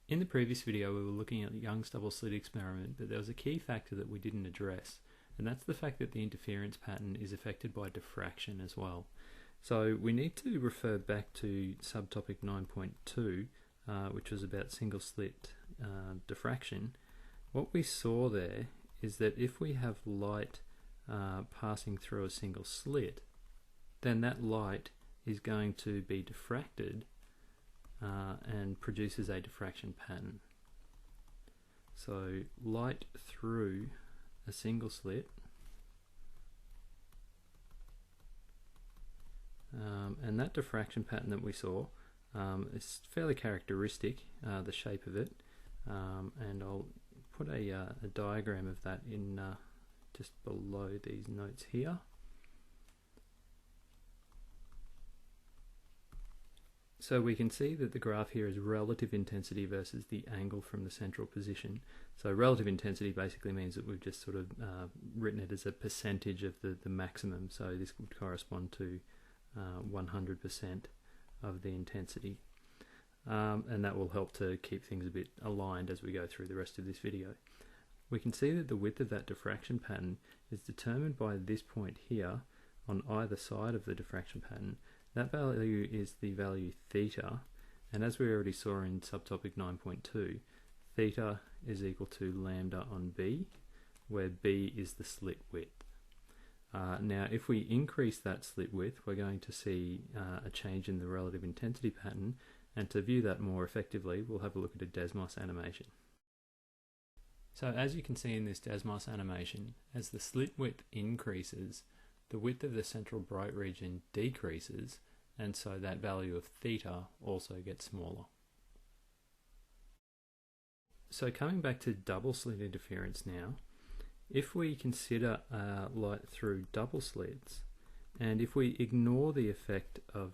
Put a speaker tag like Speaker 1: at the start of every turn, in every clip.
Speaker 1: In the previous video we were looking at the Young's double slit experiment, but there was a key factor that we didn't address, and that's the fact that the interference pattern is affected by diffraction as well. So we need to refer back to subtopic 9.2, which was about single slit diffraction. What we saw there is that if we have light passing through a single slit, then that light is going to be diffracted and produces a diffraction pattern. So light through a single slit, and that diffraction pattern that we saw is fairly characteristic, the shape of it, and I'll put a diagram of that in just below these notes here. So we can see that the graph here is relative intensity versus the angle from the central position. So relative intensity basically means that we've just sort of written it as a percentage of the maximum. So this would correspond to 100% of the intensity. And that will help to keep things a bit aligned as we go through the rest of this video. We can see that the width of that diffraction pattern is determined by this point here on either side of the diffraction pattern. That value is the value theta, and as we already saw in subtopic 9.2, theta is equal to lambda on b, where b is the slit width. Now if we increase that slit width, we're going to see a change in the relative intensity pattern, and to view that more effectively we'll have a look at a Desmos animation. So as you can see in this Desmos animation, as the slit width increases, the width of the central bright region decreases, and so that value of theta also gets smaller. So coming back to double slit interference now, if we consider light through double slits, and if we ignore the effect of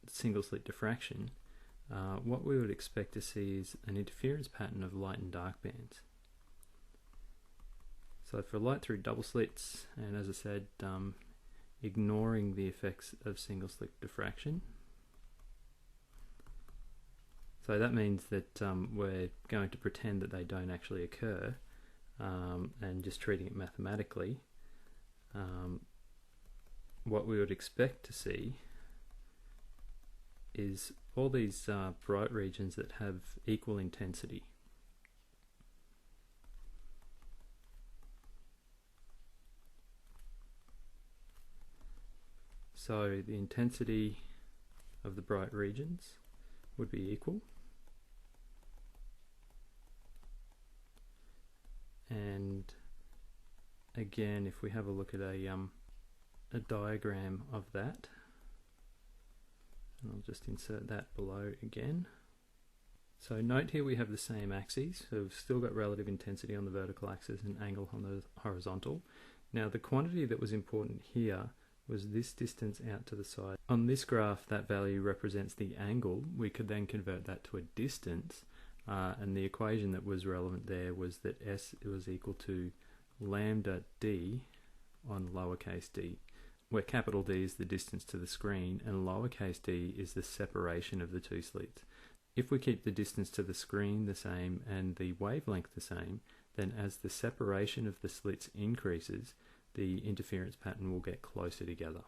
Speaker 1: single slit diffraction, what we would expect to see is an interference pattern of light and dark bands. So for light through double slits, and as I said, ignoring the effects of single slit diffraction. So that means that we're going to pretend that they don't actually occur, and just treating it mathematically. What we would expect to see is all these bright regions that have equal intensity. So the intensity of the bright regions would be equal, and again if we have a look at a diagram of that, and I'll just insert that below again. So note here we have the same axes, so we've still got relative intensity on the vertical axis and angle on the horizontal. Now the quantity that was important here was this distance out to the side. On this graph that value represents the angle. We could then convert that to a distance, and the equation that was relevant there was that S was equal to lambda d on lowercase d, where capital D is the distance to the screen and lowercase d is the separation of the two slits. If we keep the distance to the screen the same and the wavelength the same, then as the separation of the slits increases, the interference pattern will get closer together.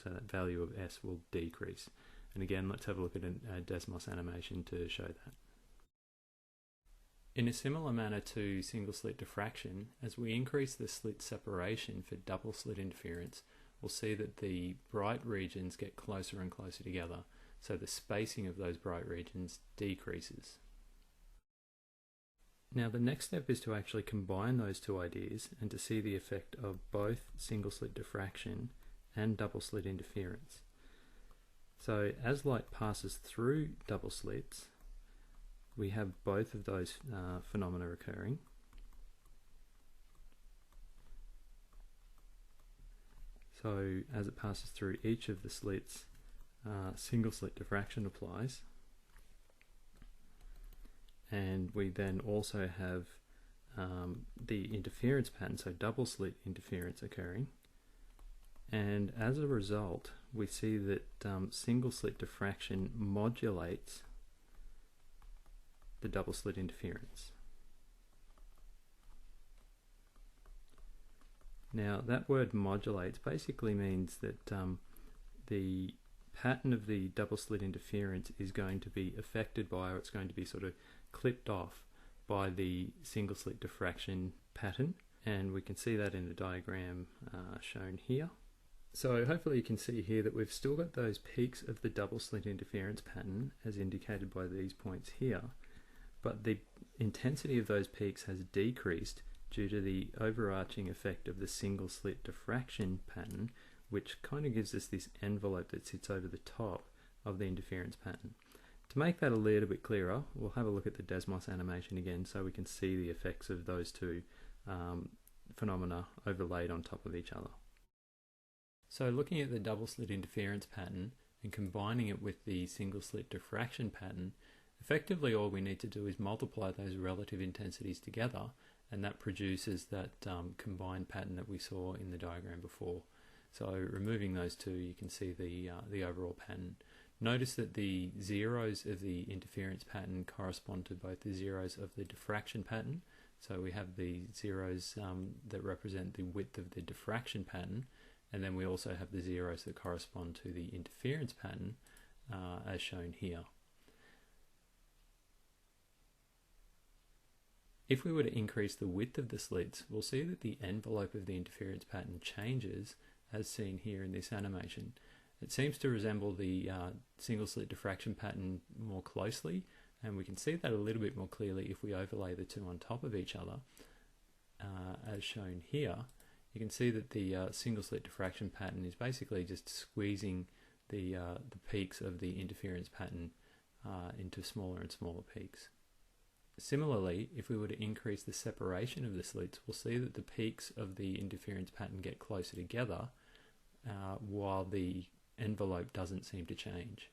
Speaker 1: So that value of S will decrease. And again, let's have a look at a Desmos animation to show that. In a similar manner to single slit diffraction, as we increase the slit separation for double slit interference, we'll see that the bright regions get closer and closer together, so the spacing of those bright regions decreases. Now the next step is to actually combine those two ideas and to see the effect of both single slit diffraction and double slit interference. So as light passes through double slits, we have both of those phenomena occurring. So as it passes through each of the slits, single slit diffraction applies. And we then also have the interference pattern, so double slit interference occurring. And as a result, we see that single slit diffraction modulates the double slit interference. Now that word modulates basically means that the pattern of the double slit interference is going to be affected by, or it's going to be sort of clipped off by the single slit diffraction pattern, and we can see that in the diagram shown here. So hopefully you can see here that we've still got those peaks of the double slit interference pattern as indicated by these points here, but the intensity of those peaks has decreased due to the overarching effect of the single slit diffraction pattern, which kind of gives us this envelope that sits over the top of the interference pattern. To make that a little bit clearer, we'll have a look at the Desmos animation again so we can see the effects of those two phenomena overlaid on top of each other. So looking at the double slit interference pattern and combining it with the single slit diffraction pattern, effectively all we need to do is multiply those relative intensities together, and that produces that combined pattern that we saw in the diagram before. So removing those two, you can see the overall pattern. Notice that the zeros of the interference pattern correspond to both the zeros of the diffraction pattern. So we have the zeros that represent the width of the diffraction pattern, and then we also have the zeros that correspond to the interference pattern as shown here. If we were to increase the width of the slits, we'll see that the envelope of the interference pattern changes as seen here in this animation. It seems to resemble the single slit diffraction pattern more closely, and we can see that a little bit more clearly if we overlay the two on top of each other as shown here. You can see that the single slit diffraction pattern is basically just squeezing the peaks of the interference pattern into smaller and smaller peaks. Similarly, if we were to increase the separation of the slits, we'll see that the peaks of the interference pattern get closer together while the envelope doesn't seem to change.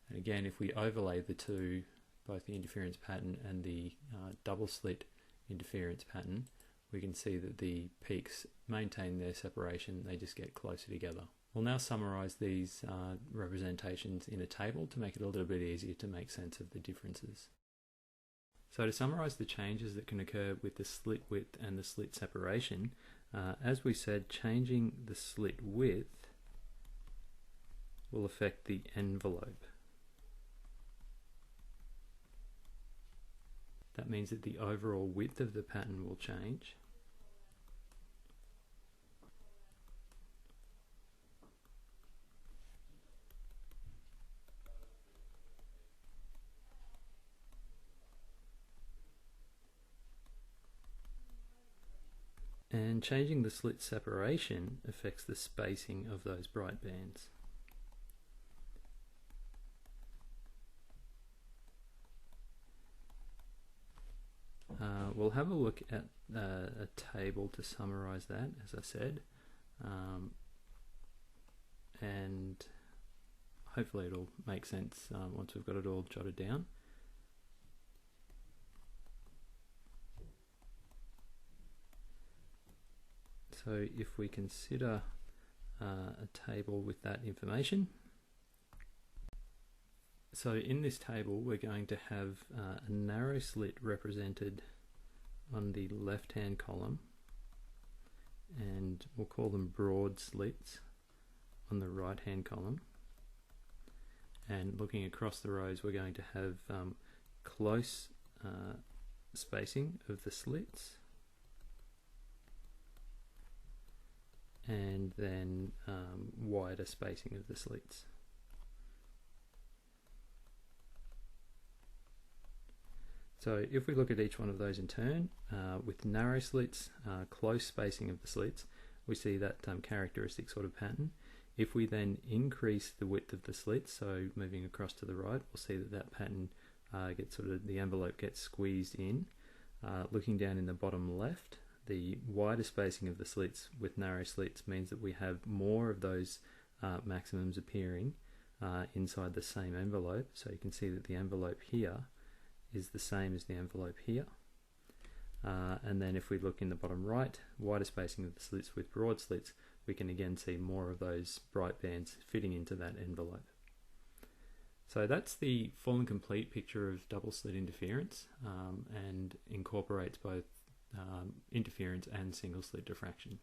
Speaker 1: And again, if we overlay the two, both the interference pattern and the double slit interference pattern, we can see that the peaks maintain their separation, they just get closer together. We'll now summarize these representations in a table to make it a little bit easier to make sense of the differences. So to summarize the changes that can occur with the slit width and the slit separation, as we said, changing the slit width will affect the envelope. That means that the overall width of the pattern will change. And changing the slit separation affects the spacing of those bright bands. We'll have a look at a table to summarize that, as I said, and hopefully it'll make sense once we've got it all jotted down. So if we consider a table with that information, so in this table we're going to have a narrow slit represented on the left hand column, and we'll call them broad slits on the right hand column, and looking across the rows we're going to have close spacing of the slits, and then wider spacing of the slits. So if we look at each one of those in turn, with narrow slits, close spacing of the slits, we see that characteristic sort of pattern. If we then increase the width of the slits, so moving across to the right, we'll see that that pattern gets sort of, the envelope gets squeezed in. Looking down in the bottom left, the wider spacing of the slits with narrow slits means that we have more of those maximums appearing inside the same envelope. So you can see that the envelope here is the same as the envelope here. And then if we look in the bottom right, wider spacing of the slits with broad slits, we can again see more of those bright bands fitting into that envelope. So that's the full and complete picture of double slit interference, and incorporates both interference and single slit diffraction.